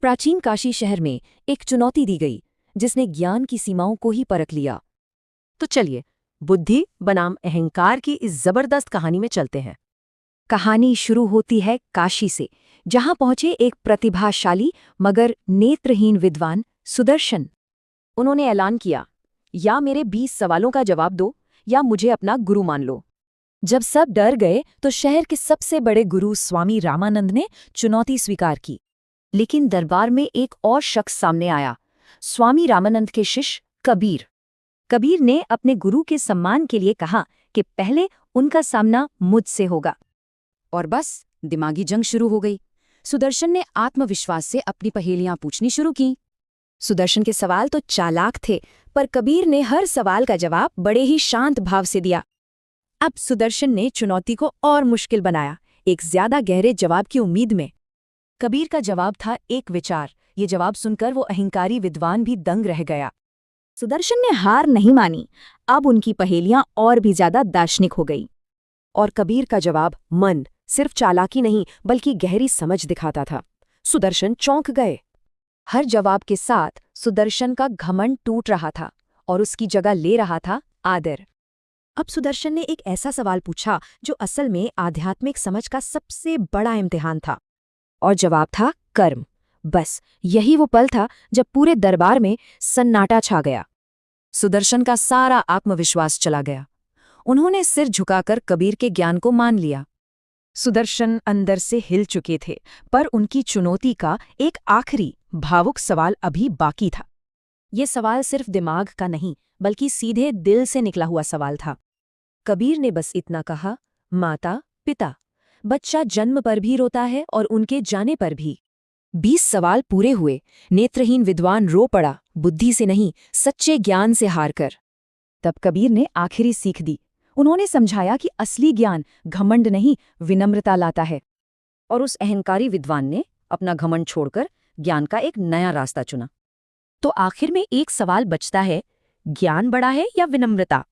प्राचीन काशी शहर में एक चुनौती दी गई जिसने ज्ञान की सीमाओं को ही परख लिया। तो चलिए बुद्धि बनाम अहंकार की इस जबरदस्त कहानी में चलते हैं। कहानी शुरू होती है काशी से, जहां पहुंचे एक प्रतिभाशाली मगर नेत्रहीन विद्वान सुदर्शन। उन्होंने ऐलान किया, या मेरे 20 सवालों का जवाब दो या मुझे अपना गुरु मान लो। जब सब डर गए तो शहर के सबसे बड़े गुरु स्वामी रामानंद ने चुनौती स्वीकार की। लेकिन दरबार में एक और शख्स सामने आया, स्वामी रामानंद के शिष्य कबीर। कबीर ने अपने गुरु के सम्मान के लिए कहा कि पहले उनका सामना मुझसे होगा। और बस दिमागी जंग शुरू हो गई। सुदर्शन ने आत्मविश्वास से अपनी पहेलियां पूछनी शुरू की। सुदर्शन के सवाल तो चालाक थे, पर कबीर ने हर सवाल का जवाब बड़े ही शांत भाव से दिया। अब सुदर्शन ने चुनौती को और मुश्किल बनाया, एक ज्यादा गहरे जवाब की उम्मीद में। कबीर का जवाब था एक विचार। ये जवाब सुनकर वो अहंकारी विद्वान भी दंग रह गया। सुदर्शन ने हार नहीं मानी। अब उनकी पहेलियां और भी ज्यादा दार्शनिक हो गई। और कबीर का जवाब मन, सिर्फ चालाकी नहीं बल्कि गहरी समझ दिखाता था। सुदर्शन चौंक गए। हर जवाब के साथ सुदर्शन का घमंड टूट रहा था और उसकी जगह ले रहा था आदर। अब सुदर्शन ने एक ऐसा सवाल पूछा जो असल में आध्यात्मिक समझ का सबसे बड़ा इम्तिहान था। और जवाब था कर्म। बस यही वो पल था जब पूरे दरबार में सन्नाटा छा गया। सुदर्शन का सारा आत्मविश्वास चला गया। उन्होंने सिर झुकाकर कबीर के ज्ञान को मान लिया। सुदर्शन अंदर से हिल चुके थे, पर उनकी चुनौती का एक आखिरी भावुक सवाल अभी बाकी था। ये सवाल सिर्फ दिमाग का नहीं बल्कि सीधे दिल से निकला हुआ सवाल था। कबीर ने बस इतना कहा, माता पिता, बच्चा जन्म पर भी रोता है और उनके जाने पर भी। 20 सवाल पूरे हुए। नेत्रहीन विद्वान रो पड़ा, बुद्धि से नहीं सच्चे ज्ञान से हारकर। तब कबीर ने आखिरी सीख दी। उन्होंने समझाया कि असली ज्ञान घमंड नहीं विनम्रता लाता है। और उस अहंकारी विद्वान ने अपना घमंड छोड़कर ज्ञान का एक नया रास्ता चुना। तो आखिर में एक सवाल बचता है, ज्ञान बड़ा है या विनम्रता?